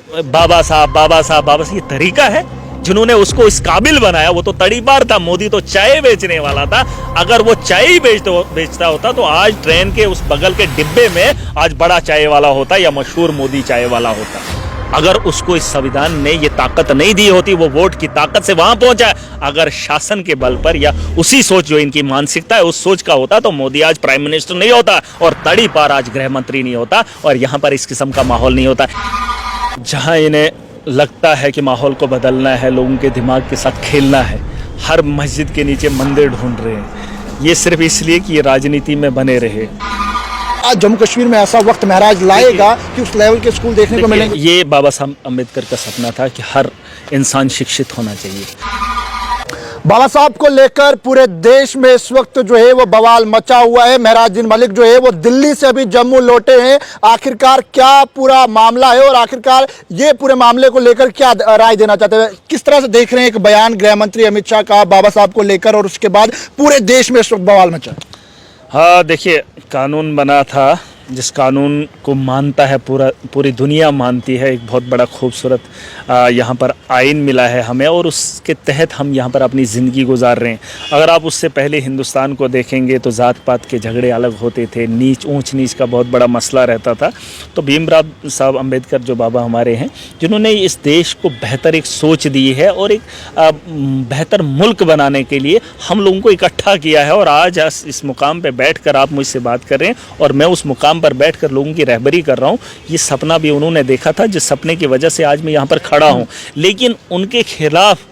बाबा साहब बाबा साहब बाबा साहब, ये तरीका है? जिन्होंने उसको इस काबिल बनाया वो तो तड़ीपार था, मोदी तो चाय बेचने वाला था। अगर वो चाय ही बेचता होता तो आज ट्रेन के उस बगल के डिब्बे में आज बड़ा चाय वाला होता या मशहूर मोदी चाय वाला होता। अगर उसको इस संविधान ने ये ताकत नहीं दी होती, वो वोट की ताकत से वहां पहुंचा, अगर शासन के बल पर या उसी सोच जो इनकी मानसिकता है उस सोच का होता तो मोदी आज प्राइम मिनिस्टर नहीं होता और तड़ीपार आज गृह मंत्री नहीं होता और यहां पर इस किस्म का माहौल नहीं होता। जहां इन्हें लगता है कि माहौल को बदलना है, लोगों के दिमाग के साथ खेलना है, हर मस्जिद के नीचे मंदिर ढूंढ रहे हैं, ये सिर्फ इसलिए कि ये राजनीति में बने रहे। आज जम्मू कश्मीर में ऐसा वक्त महराज लाएगा कि उस लेवल के स्कूल देखने को मिलेंगे। ये बाबा साहब अम्बेडकर का सपना था कि हर इंसान शिक्षित होना चाहिए। बाबा साहब को लेकर पूरे देश में इस वक्त जो है वो बवाल मचा हुआ है। महराजुद्दीन मलिक जो है वो दिल्ली से अभी जम्मू लौटे हैं। आखिरकार क्या पूरा मामला है और आखिरकार ये पूरे मामले को लेकर क्या राय देना चाहते हैं, किस तरह से देख रहे हैं एक बयान गृह मंत्री अमित शाह का बाबा साहब को लेकर और उसके बाद पूरे देश में इस वक्त बवाल मचा। हाँ देखिए, कानून बना था जिस कानून को मानता है पूरी दुनिया मानती है, एक बहुत बड़ा खूबसूरत यहाँ पर आइन मिला है हमें और उसके तहत हम यहाँ पर अपनी ज़िंदगी गुजार रहे हैं। अगर आप उससे पहले हिंदुस्तान को देखेंगे तो ज़ात पात के झगड़े अलग होते थे, ऊंच नीच का बहुत बड़ा मसला रहता था। तो भीमराव साहब अम्बेडकर जो बाबा हमारे हैं, जिन्होंने इस देश को बेहतर एक सोच दी है और एक बेहतर मुल्क बनाने के लिए हम लोगों को इकट्ठा किया है और आज इस मुकाम पर बैठ कर आप मुझसे बात कर रहे हैं और मैं उस मुकाम पर बैठकर लोगों की रहबरी कर रहा हूं। ये सपना भी उन्होंने देखा था, जिस सपने की वजह से आज मैं यहां पर खड़ा हूं। लेकिन उनके खिलाफ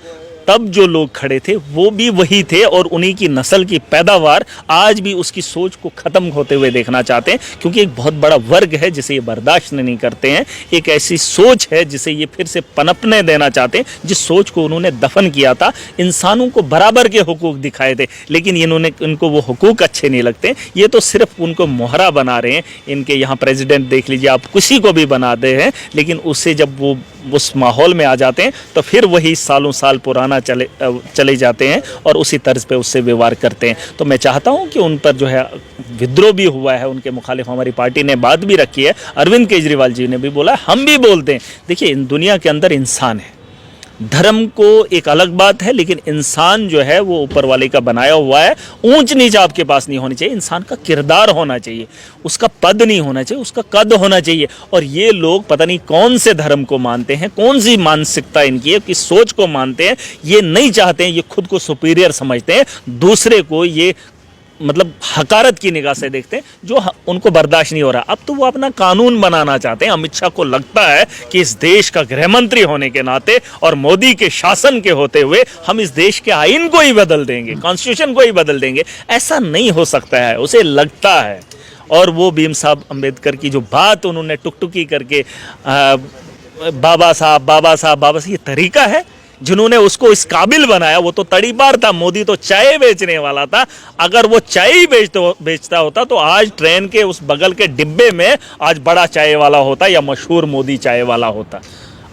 तब जो लोग खड़े थे वो भी वही थे और उन्हीं की नस्ल की पैदावार आज भी उसकी सोच को ख़त्म होते हुए देखना चाहते हैं, क्योंकि एक बहुत बड़ा वर्ग है जिसे ये बर्दाश्त नहीं करते हैं। एक ऐसी सोच है जिसे ये फिर से पनपने देना चाहते हैं, जिस सोच को उन्होंने दफन किया था। इंसानों को बराबर के हुकूक दिखाए थे, लेकिन इनको वो हुकूक अच्छे नहीं लगते। ये तो सिर्फ उनको मोहरा बना रहे हैं। इनके यहाँ प्रेसिडेंट देख लीजिए, आप किसी को भी बनाते हैं, लेकिन उससे जब वो उस माहौल में आ जाते हैं तो फिर वही सालों साल पुराना चले जाते हैं और उसी तर्ज पे उससे व्यवहार करते हैं। तो मैं चाहता हूं कि उन पर जो है विद्रोह भी हुआ है, उनके मुखालिफ हमारी पार्टी ने बात भी रखी है, अरविंद केजरीवाल जी ने भी बोला, हम भी बोलते हैं। देखिए, इन दुनिया के अंदर इंसान है, धर्म को एक अलग बात है, लेकिन इंसान जो है वो ऊपर वाले का बनाया हुआ है। ऊंच नीच आपके पास नहीं होनी चाहिए, इंसान का किरदार होना चाहिए, उसका पद नहीं होना चाहिए, उसका कद होना चाहिए। और ये लोग पता नहीं कौन से धर्म को मानते हैं, कौन सी मानसिकता इनकी है, किस सोच को मानते हैं, ये नहीं चाहते हैं, ये खुद को सुपीरियर समझते हैं, दूसरे को ये मतलब हकारत की निगाह से देखते हैं, जो उनको बर्दाश्त नहीं हो रहा। अब तो वो अपना कानून बनाना चाहते हैं। अमित शाह को लगता है कि इस देश का गृह मंत्री होने के नाते और मोदी के शासन के होते हुए हम इस देश के आइन को ही बदल देंगे, कॉन्स्टिट्यूशन को ही बदल देंगे। ऐसा नहीं हो सकता है, उसे लगता है। और वो भीम साहब अम्बेडकर की जो बात उन्होंने टुकटुकी करके बाबा साहब बाबा साहब बाबा साहब, ये तरीका है? जिन्होंने उसको इस काबिल बनाया वो तो तड़ीपार था, मोदी तो चाय बेचने वाला था। अगर वो चाय ही बेचता होता तो आज ट्रेन के उस बगल के डिब्बे में आज बड़ा चाय वाला होता या मशहूर मोदी चाय वाला होता।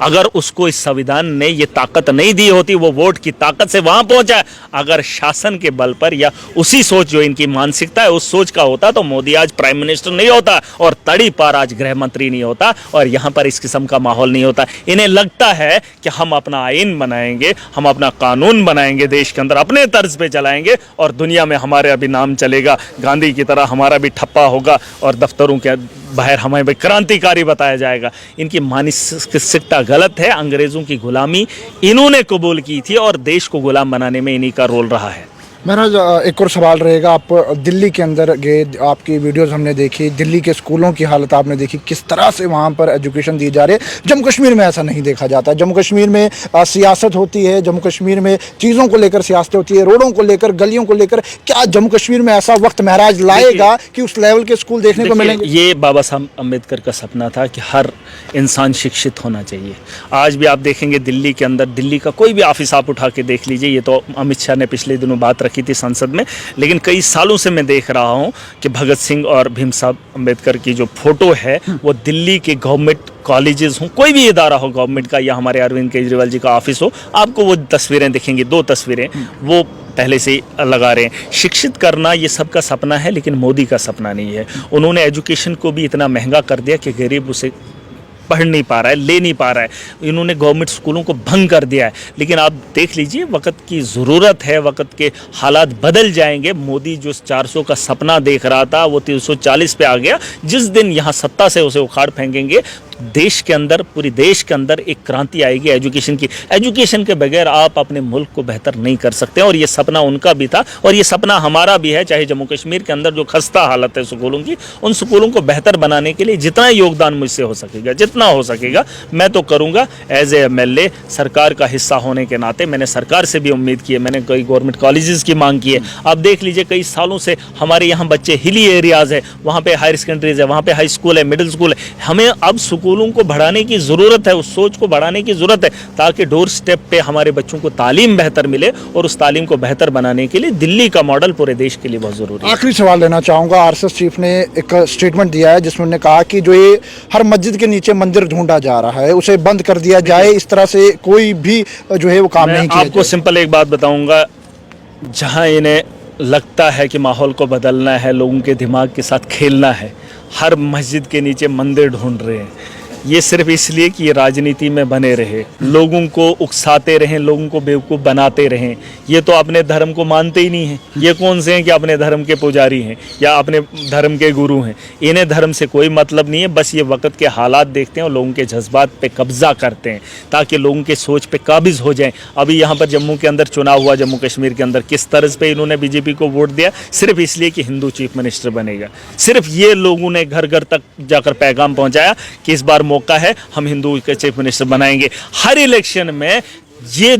अगर उसको इस संविधान ने ये ताकत नहीं दी होती, वो वोट की ताकत से वहां पहुंचा, अगर शासन के बल पर या उसी सोच जो इनकी मानसिकता है उस सोच का होता तो मोदी आज प्राइम मिनिस्टर नहीं होता और तड़ीपार आज गृह मंत्री नहीं होता और यहाँ पर इस किस्म का माहौल नहीं होता। इन्हें लगता है कि हम अपना आइन बनाएंगे, हम अपना कानून बनाएंगे, देश के अंदर अपने तर्ज पे चलाएंगे और दुनिया में हमारे अभी नाम चलेगा, गांधी की तरह हमारा भी ठप्पा होगा और दफ्तरों के बाहर हमें भी क्रांतिकारी बताया जाएगा। इनकी मानसिकता गलत है। अंग्रेज़ों की गुलामी इन्होंने कबूल की थी और देश को गुलाम बनाने में इन्हीं का रोल रहा है। महाराज, एक और सवाल रहेगा। आप दिल्ली के अंदर गए, आपकी वीडियोस हमने देखी, दिल्ली के स्कूलों की हालत आपने देखी, किस तरह से वहाँ पर एजुकेशन दी जा रही है। जम्मू कश्मीर में ऐसा नहीं देखा जाता। जम्मू कश्मीर में सियासत होती है, जम्मू कश्मीर में चीज़ों को लेकर सियासत होती है, रोडों को लेकर, गलियों को लेकर। क्या जम्मू कश्मीर में ऐसा वक्त महराज लाएगा कि उस लेवल के स्कूल देखने को मिलेंगे? ये बाबा साहब अम्बेडकर का सपना था कि हर इंसान शिक्षित होना चाहिए। आज भी आप देखेंगे दिल्ली के अंदर, दिल्ली का कोई भी ऑफिस आप उठा के देख लीजिए, ये तो अमित शाह ने पिछले दिनों बात रखी थी संसद में, लेकिन कई सालों से मैं देख रहा हूं कि भगत सिंह और भीम साहब अम्बेडकर की जो फोटो है वो दिल्ली के गवर्नमेंट कॉलेजेस हो, कोई भी इदारा हो गवर्नमेंट का, या हमारे अरविंद केजरीवाल जी का ऑफिस हो, आपको वो तस्वीरें दिखेंगी, 2 तस्वीरें वो पहले से लगा रहे हैं। शिक्षित करना ये सबका सपना है, लेकिन मोदी का सपना नहीं है। उन्होंने एजुकेशन को भी इतना महंगा कर दिया कि गरीब उसे पढ़ नहीं पा रहा है, ले नहीं पा रहा है। इन्होंने गवर्नमेंट स्कूलों को भंग कर दिया है। लेकिन आप देख लीजिए, वक्त की ज़रूरत है, वक्त के हालात बदल जाएंगे। मोदी जो 400 का सपना देख रहा था वो 340 पे आ गया। जिस दिन यहाँ सत्ता से उसे उखाड़ फेंकेंगे, देश के अंदर, पूरी देश के अंदर एक क्रांति आएगी एजुकेशन की। एजुकेशन के बगैर आप अपने मुल्क को बेहतर नहीं कर सकते। और ये सपना उनका भी था और ये सपना हमारा भी है। चाहे जम्मू कश्मीर के अंदर जो खस्ता हालत है स्कूलों की, उन स्कूलों को बेहतर बनाने के लिए जितना योगदान मुझसे हो सकेगा, जितना हो सकेगा, मैं तो करूँगा। एज ए MLA सरकार का हिस्सा होने के नाते मैंने सरकार से भी उम्मीद की है। मैंने कई गवर्नमेंट कॉलेजेस की मांग की है। आप देख लीजिए, कई सालों से हमारे यहाँ बच्चे हिली एरियाज़ है, वहाँ पे हायर सेकेंडरीज है, वहाँ पे हाई स्कूल है, मिडिल स्कूल है। हमें अब स्कूलों को बढ़ाने की ज़रूरत है, उस सोच को बढ़ाने की ज़रूरत है, ताकि डोर स्टेप पे हमारे बच्चों को तालीम बेहतर मिले। और उस तालीम को बेहतर बनाने के लिए दिल्ली का मॉडल पूरे देश के लिए बहुत ज़रूरी है। आखिरी सवाल लेना चाहूँगा। RSS चीफ ने एक स्टेटमेंट दिया है जिसमें उन्होंने कहा कि जो ये हर मस्जिद के नीचे मंदिर ढूंढा जा रहा है उसे बंद कर दिया जाए। इस तरह से कोई भी जो है वो काम नहीं किया आपको सिंपल एक बात बताऊंगा, जहां इन्हें लगता है कि माहौल को बदलना है, लोगों के दिमाग के साथ खेलना है, हर मस्जिद के नीचे मंदिर ढूंढ रहे हैं। ये सिर्फ इसलिए कि ये राजनीति में बने रहे, लोगों को उकसाते रहें, लोगों को बेवकूफ़ बनाते रहें। ये तो अपने धर्म को मानते ही नहीं हैं। ये कौन से हैं कि अपने धर्म के पुजारी हैं या अपने धर्म के गुरु हैं? इन्हें धर्म से कोई मतलब नहीं है। बस ये वक्त के हालात देखते हैं और लोगों के जज्बात पे कब्जा करते हैं ताकि लोगों के सोच पे काबिज हो जाएं। अभी यहाँ पर जम्मू के अंदर चुनाव हुआ, जम्मू कश्मीर के अंदर किस तर्ज पे इन्होंने BJP को वोट दिया? सिर्फ इसलिए कि हिंदू चीफ मिनिस्टर बनेगा। सिर्फ ये लोगों ने घर घर तक जाकर पैगाम पहुँचाया कि इस बार मौका है, हम हिंदू के चीफ मिनिस्टर बनाएंगे। हर इलेक्शन में ये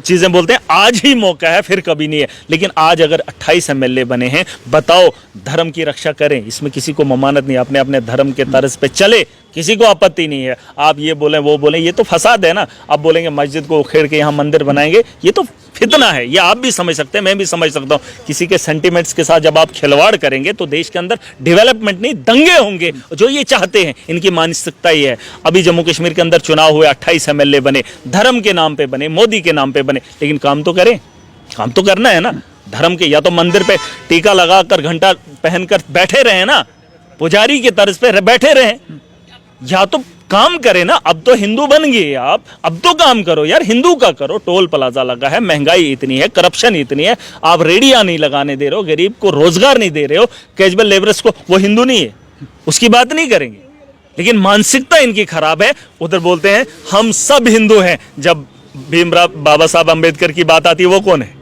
चीजें बोलते हैं, आज ही मौका है, फिर कभी नहीं है। लेकिन आज अगर 28 MLA बने हैं, बताओ, धर्म की रक्षा करें, इसमें किसी को ममानत नहीं, अपने अपने धर्म के तर्ज पे चले, किसी को आपत्ति नहीं है। आप ये बोलें वो बोलें, ये तो फसाद है ना। आप बोलेंगे मस्जिद को उखेड़ के यहाँ मंदिर बनाएंगे, ये तो फितना है। ये आप भी समझ सकते हैं, मैं भी समझ सकता हूँ। किसी के सेंटिमेंट्स के साथ जब आप खिलवाड़ करेंगे तो देश के अंदर डेवलपमेंट नहीं, दंगे होंगे, जो ये चाहते हैं। इनकी मानसिकता ही है। अभी जम्मू कश्मीर के अंदर चुनाव हुए, 28 MLA बने, धर्म के नाम पे बने, मोदी के नाम पे बने, लेकिन काम तो करें, काम तो करना है ना धर्म के। या तो मंदिर पे टीका लगाकर, घंटा पहनकर बैठे रहे ना, पुजारी के तर्ज पे बैठे रहे, या तो काम करे ना। अब तो हिंदू बन गए आप, अब तो काम करो यार, हिंदू का करो। टोल प्लाजा लगा है, महंगाई इतनी है, करप्शन इतनी है, आप रेडियां नहीं लगाने दे रहे हो, गरीब को रोजगार नहीं दे रहे हो, कैजुअल लेबरर्स को। वो हिंदू नहीं है, उसकी बात नहीं करेंगे, लेकिन मानसिकता इनकी खराब है। उधर बोलते हैं हम सब हिंदू हैं, जब भीमराव बाबा साहब अम्बेडकर की बात आती है, वो कौन है?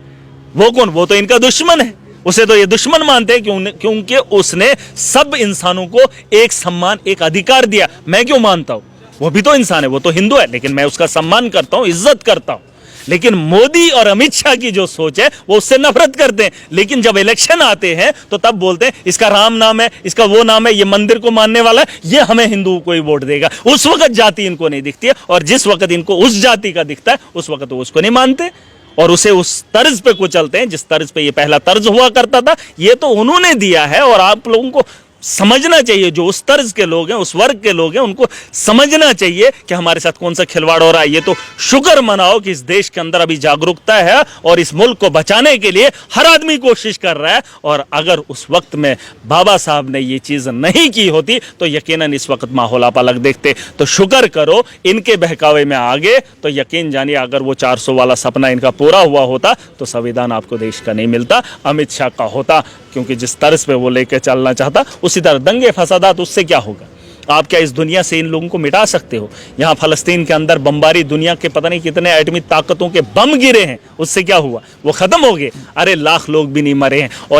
वो कौन? वो तो इनका दुश्मन है। उसे तो ये दुश्मन मानते हैं क्योंकि उसने सब इंसानों को एक सम्मान, एक अधिकार दिया। मैं क्यों मानता हूं? वो भी तो इंसान है, वो तो हिंदू है, लेकिन मैं उसका सम्मान करता हूं, इज्जत करता हूं। लेकिन मोदी और अमित शाह की जो सोच है वो उससे नफरत करते हैं। लेकिन जब इलेक्शन आते हैं तो तब बोलते हैं इसका राम नाम है, इसका वो नाम है, ये मंदिर को मानने वाला है, ये हमें हिंदुओं को ही वोट देगा। उस वक्त जाति इनको नहीं दिखती है, और जिस वक्त इनको उस जाति का दिखता है उस वक्त वो उसको नहीं मानते और उसे उस तर्ज पे कुचलते हैं जिस तर्ज पे ये पहला तर्ज हुआ करता था। ये तो उन्होंने दिया है और आप लोगों को समझना चाहिए, जो उस तर्ज के लोग हैं, उस वर्ग के लोग हैं, उनको समझना चाहिए कि हमारे साथ कौन सा खिलवाड़ हो रहा है। ये तो शुक्र मनाओ कि इस देश के अंदर अभी जागरूकता है और इस मुल्क को बचाने के लिए हर आदमी कोशिश कर रहा है। और अगर उस वक्त में बाबा साहब ने ये चीज़ नहीं की होती तो यकीनन इस वक्त माहौल आप अलग देखते। तो शुक्र करो इनके बहकावे में आगे, तो यकीन जानिए अगर वो 400 वाला सपना इनका पूरा हुआ होता तो संविधान आपको देश का नहीं मिलता, अमित शाह का होता। क्योंकि जिस तर्ज पे वो लेके चलना चाहता, उसी तरह दंगे फसादात, उससे क्या होगा? आप क्या इस दुनिया से इन लोगों को मिटा सकते हो? यहाँ फलस्तीन के अंदर बमबारी, दुनिया के पता नहीं कितने एटमी ताकतों के बम गिरे हैं, उससे क्या हुआ? वो खत्म हो गए? अरे लाख लोग भी नहीं मरे हैं। और